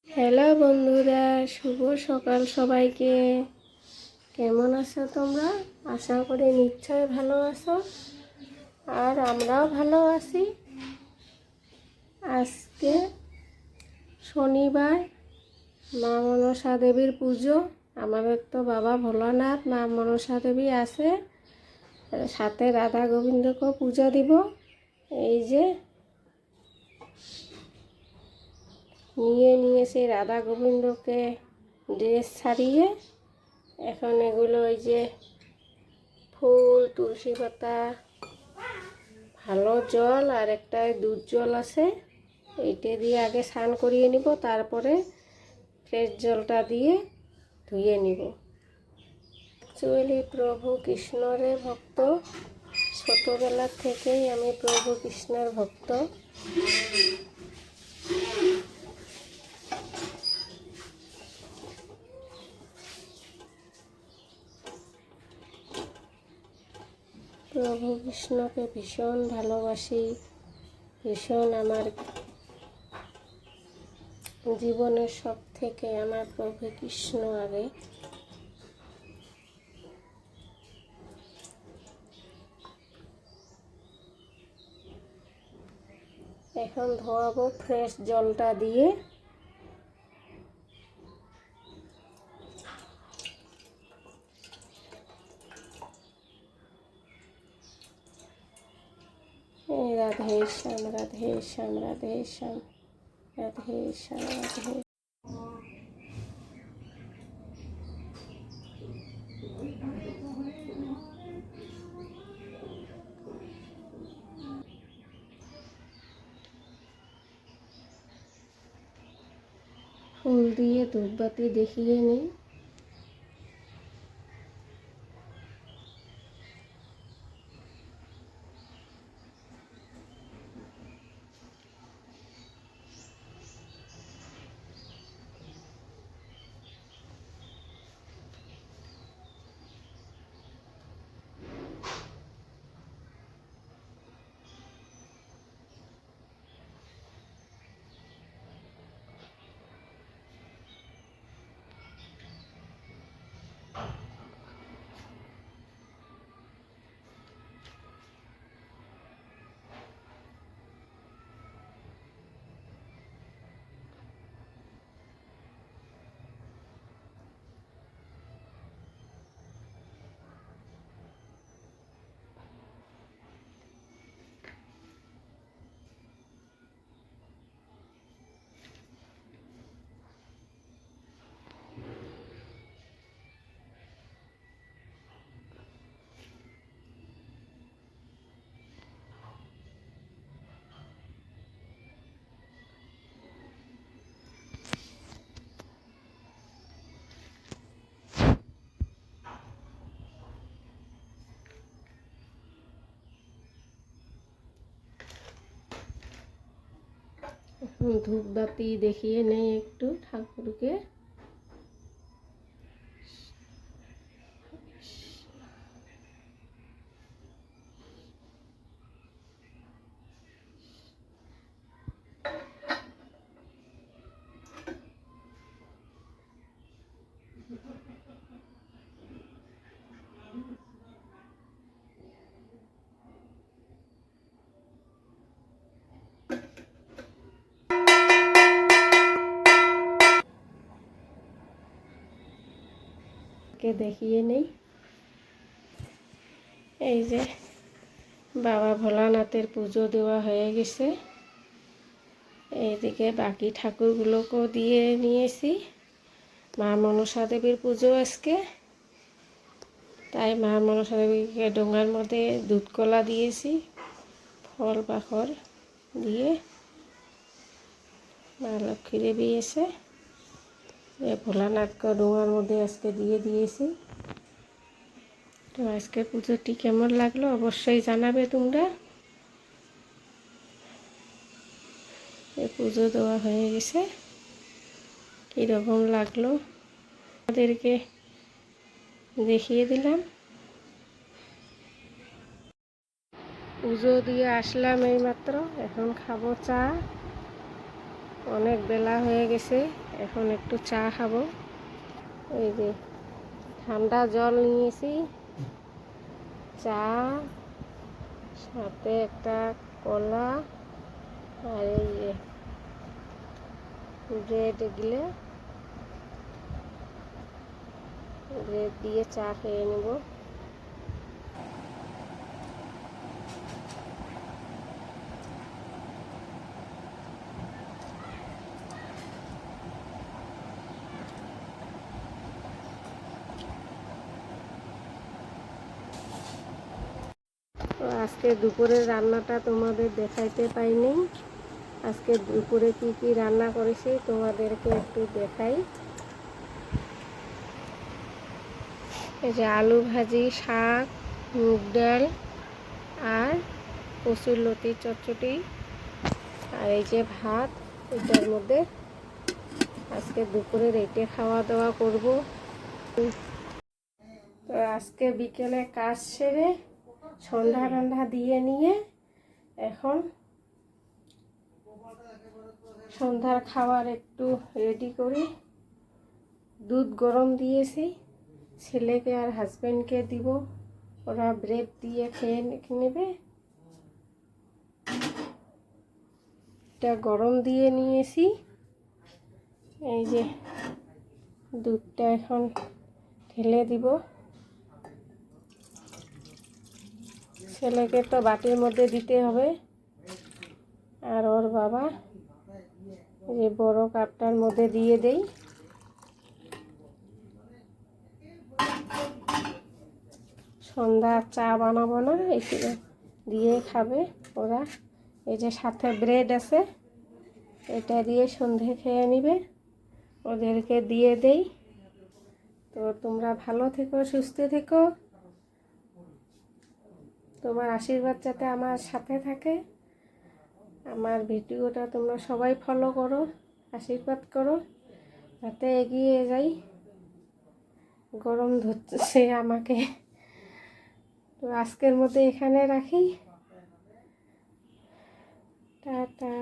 Hello বন্ধুরা, শুভ সকাল সবাইকে। কেমন আছো তোমরা? আশা করি নিশ্চয় ভালো আছো, আর আমরাও ভালো আছি। আজকে শনিবার, মা মনসা দেবীর পুজো। আমাদের তো বাবা ভোলানাথ, মা মনসা দেবী আছে, সাথে রাধা গোবিন্দকেও পূজা দিব। এই যে নিয়ে সেই রাধা গোবিন্দকে ড্রেস ছাড়িয়ে এখন এগুলো ওই যে ফুল, তুলসী পাতা, ভালো জল আর একটা দুধ জল আছে, এইটা দিয়ে আগে স্নান করিয়ে নিব, তারপরে ফ্রেশ জলটা দিয়ে ধুয়ে নিব। অ্যাকচুয়ালি প্রভু কৃষ্ণরে ভক্ত, ছোটোবেলার থেকেই আমি প্রভু কৃষ্ণের ভক্ত। প্রভু কৃষ্ণকে ভীষণ ভালোবাসি, ভীষণ আমার জীবনের সব থেকে আমার প্রভু কৃষ্ণ আগে। এখন ধোয়াবো ফ্রেশ জলটা দিয়ে। রাধে শ্যাম, রাধে শ্যাম, রাধে শ্যাম, রাধে শ্যাম, রাধে। ফুল দিয়ে ধূপবাতি দেখিয়ে নিই। ধূপবাতি দেখিয়ে নেই একটু ঠাকুরকে। দেখিয়ে নেই, এই যে বাবা ভোলানাথের পুজো দেওয়া হয়ে গেছে। এইদিকে বাকি ঠাকুরগুলোকেও দিয়ে নিয়েছি। মা মনসা দেবীর পুজো আজকে, তাই মা মনসা দেবীকে ডোঙার মধ্যে দুধ কলা দিয়েছি, ফল পাখর দিয়ে। মা লক্ষ্মী দেবী এসে ভোলানাথকে ডোঙার মধ্যে আজকে দিয়ে দিয়েছি। তো আজকে পুজোটি কেমন লাগলো অবশ্যই জানাবে তোমরা। এই পুজো দেওয়া হয়ে গেছে, কীরকম লাগলো আমাদেরকে দেখিয়ে দিলাম। পুজো দিয়ে আসলাম এইমাত্র, এখন খাবো চা। অনেক বেলা হয়ে গেছে, এখন একটু চা খাবো। এই যে ঠান্ডা জল নিয়েছি, চা, সাথে একটা কলা, আর এই যে ব্রেড, এগুলো ব্রেড দিয়ে চা খেয়ে নেব। তো আজকে দুপুরের রান্নাটা তোমাদের দেখাইতে পাইনি। আজকে দুপুরে কি কি রান্না করেছি তোমাদেরকে একটু দেখাই। এই যে আলু ভাজি, শাক, মুগ ডাল আর কচুর লতি চচ্চড়ি, আর এই যে ভাত। এটার মধ্যে আজকে দুপুরের এইটা খাওয়া দাওয়া করব। তো আজকে বিকেলে কাজ সেরে সন্ধ্যা রান্না দিয়ে নিয়ে এখন সন্ধ্যার খাবার একটু রেডি করি। দুধ গরম দিয়েছি, ছেলেকে আর হাজব্যান্ডকে দিব, ওরা ব্রেড দিয়ে খেয়ে নেবে। এটা গরম দিয়ে নিয়েছি। এই যে দুধটা এখন ঢেলে দিব। ছেলেকে তো বাটির মধ্যে দিতে হবে, আর ওর বাবা যে বড় কাপটার মধ্যে দিয়ে দেই। সন্ধ্যা চা বানাবো না, এখানে দিয়ে খাবে ওরা। এই যে সাথে ব্রেড আছে, এটা দিয়ে সন্ধে খেয়ে নিবে, ওদেরকে দিয়ে দেই। তো তোমরা ভালো থেকো, সুস্থ থেকো, তোমার আশীর্বাদ যাতে আমার সাথে থাকে। আমার ভিডিওটা তোমরা সবাই ফলো করো, আশীর্বাদ করো যাতে এগিয়ে যাই। গরম ধরছে আমাকে। তো আজকের মতো এখানে রাখি। টাটা।